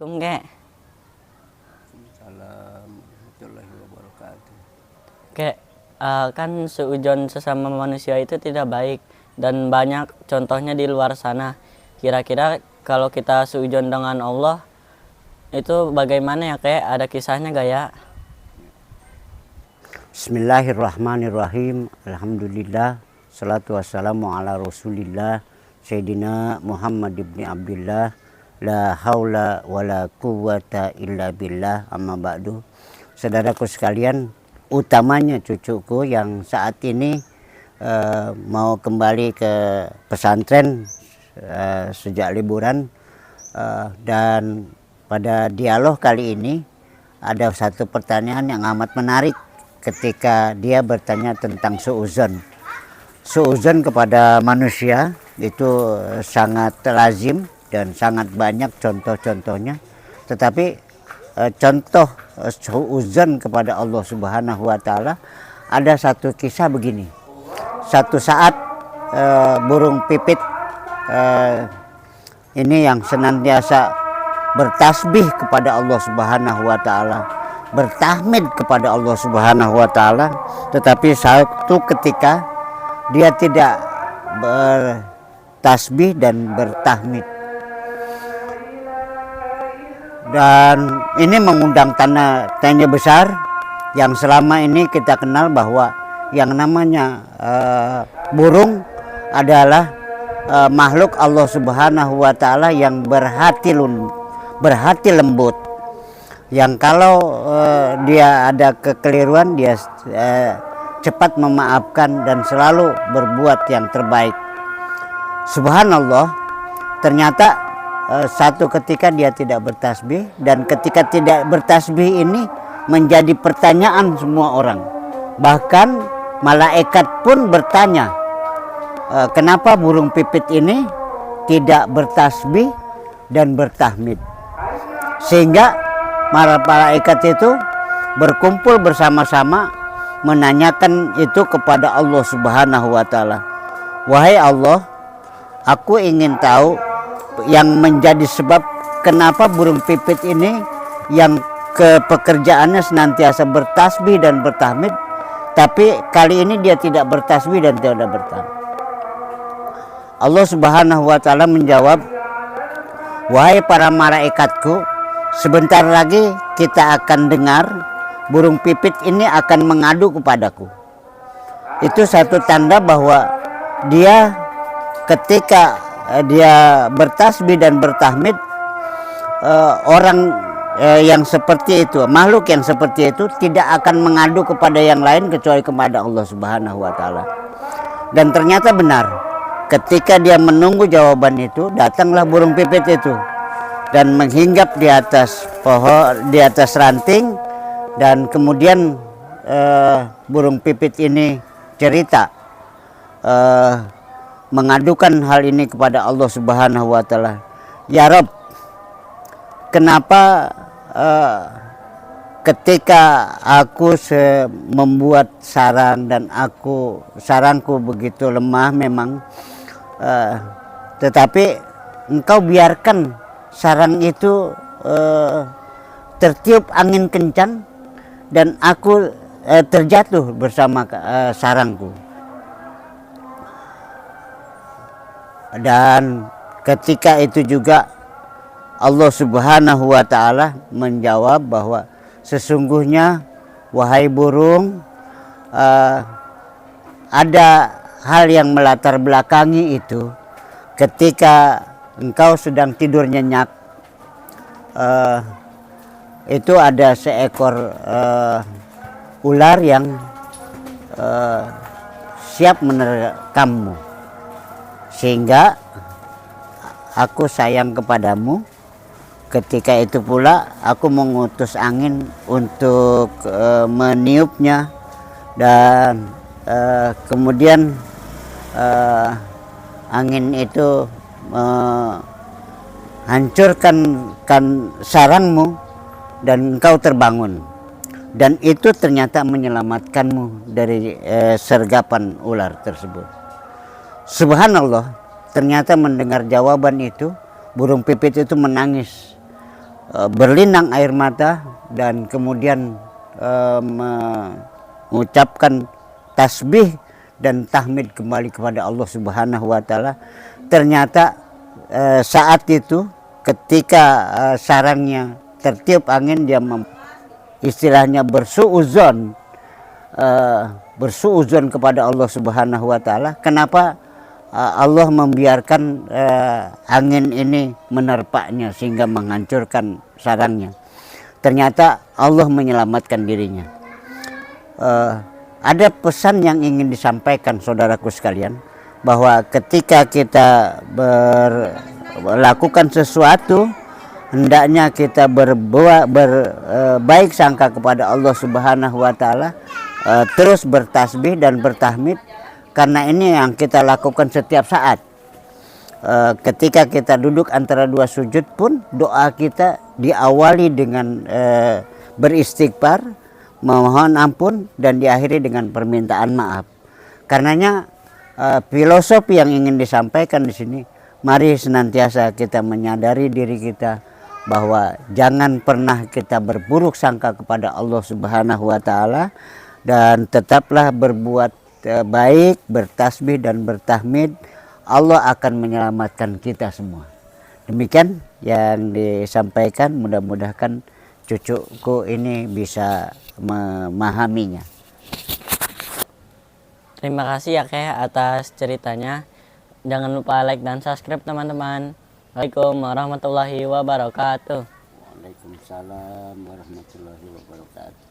Assalamualaikum, Kek. Assalamualaikum warahmatullahi wabarakatuh. Kek, kan suudzon sesama manusia itu tidak baik dan banyak contohnya di luar sana. Kira-kira kalau kita suudzon dengan Allah itu bagaimana ya, Kek? Ada kisahnya gak ya? Bismillahirrahmanirrahim. Alhamdulillah. Salatu wassalamu ala rasulillah Sayyidina Muhammad ibn Abdullah. La haula wa la quwwata illa billah, amma ba'du. Saudaraku sekalian, utamanya cucuku yang saat ini mau kembali ke pesantren sejak liburan, dan pada dialog kali ini ada satu pertanyaan yang amat menarik ketika dia bertanya tentang suudzon. Suudzon kepada manusia itu sangat lazim dan sangat banyak contoh-contohnya, tetapi contoh suudzon kepada Allah Subhanahu wa Ta'ala ada satu kisah begini. Satu saat burung pipit ini yang senantiasa bertasbih kepada Allah Subhanahu wa Ta'ala, bertahmid kepada Allah Subhanahu wa Ta'ala, tetapi satu ketika dia tidak bertasbih dan bertahmid. Dan ini mengundang tanya besar yang selama ini kita kenal bahwa yang namanya burung adalah makhluk Allah Subhanahu wa Ta'ala yang berhati lembut, yang kalau dia ada kekeliruan dia cepat memaafkan dan selalu berbuat yang terbaik. Subhanallah, ternyata satu ketika dia tidak bertasbih, dan ketika tidak bertasbih ini menjadi pertanyaan semua orang. Bahkan malaikat pun bertanya, kenapa burung pipit ini tidak bertasbih dan bertahmid? Sehingga malaikat itu berkumpul bersama-sama menanyakan itu kepada Allah Subhanahu wa Ta'ala. Wahai Allah, aku ingin tahu yang menjadi sebab kenapa burung pipit ini yang pekerjaannya senantiasa bertasbih dan bertahmid, tapi kali ini dia tidak bertasbih dan tidak bertahmid. Allah Subhanahu wa Ta'ala menjawab, wahai para malaikatku, sebentar lagi kita akan dengar burung pipit ini akan mengadu kepadaku. Itu satu tanda bahwa dia ketika dia bertasbih dan bertahmid, orang yang seperti itu, makhluk yang seperti itu tidak akan mengadu kepada yang lain kecuali kepada Allah Subhanahu wa Ta'ala. Dan ternyata benar, ketika dia menunggu jawaban itu, datanglah burung pipit itu dan menghinggap di atas pohon, di atas ranting, dan kemudian burung pipit ini cerita, mengadukan hal ini kepada Allah Subhanahu wa Ta'ala. Ya Rob, kenapa ketika aku membuat sarang dan sarangku begitu lemah memang, tetapi engkau biarkan sarang itu tertiup angin kencang dan aku terjatuh bersama sarangku. Dan ketika itu juga Allah Subhanahu wa Ta'ala menjawab bahwa sesungguhnya wahai burung, ada hal yang melatar belakangi itu. Ketika engkau sedang tidur nyenyak, itu ada seekor ular yang siap menerkammu. Sehingga aku sayang kepadamu. Ketika itu pula aku mengutus angin untuk meniupnya, dan kemudian angin itu hancurkan sarangmu dan engkau terbangun. Dan itu ternyata menyelamatkanmu dari sergapan ular tersebut. Subhanallah, ternyata mendengar jawaban itu, burung pipit itu menangis berlinang air mata dan kemudian mengucapkan tasbih dan tahmid kembali kepada Allah Subhanahu wa taala. Ternyata saat itu ketika sarangnya tertiup angin, dia istilahnya bersuuzon kepada Allah Subhanahu wa taala. Kenapa Allah membiarkan angin ini menerpaknya sehingga menghancurkan sarangnya? Ternyata Allah menyelamatkan dirinya. Ada pesan yang ingin disampaikan saudaraku sekalian, bahwa ketika kita melakukan sesuatu, hendaknya kita baik sangka kepada Allah Subhanahu wa taala, terus bertasbih dan bertahmid, karena ini yang kita lakukan setiap saat. Ketika kita duduk antara dua sujud pun, doa kita diawali dengan beristighfar, memohon ampun, dan diakhiri dengan permintaan maaf. Karenanya filosofi yang ingin disampaikan di sini, mari senantiasa kita menyadari diri kita bahwa jangan pernah kita berburuk sangka kepada Allah Subhanahu wa taala, dan tetaplah berbuat baik, bertasbih dan bertahmid. Allah akan menyelamatkan kita semua. Demikian yang disampaikan, mudah-mudahan cucuku ini bisa memahaminya. Terima kasih ya Keh atas ceritanya. Jangan lupa like dan subscribe teman-teman. Assalamualaikum warahmatullahi wabarakatuh. Waalaikumsalam warahmatullahi wabarakatuh.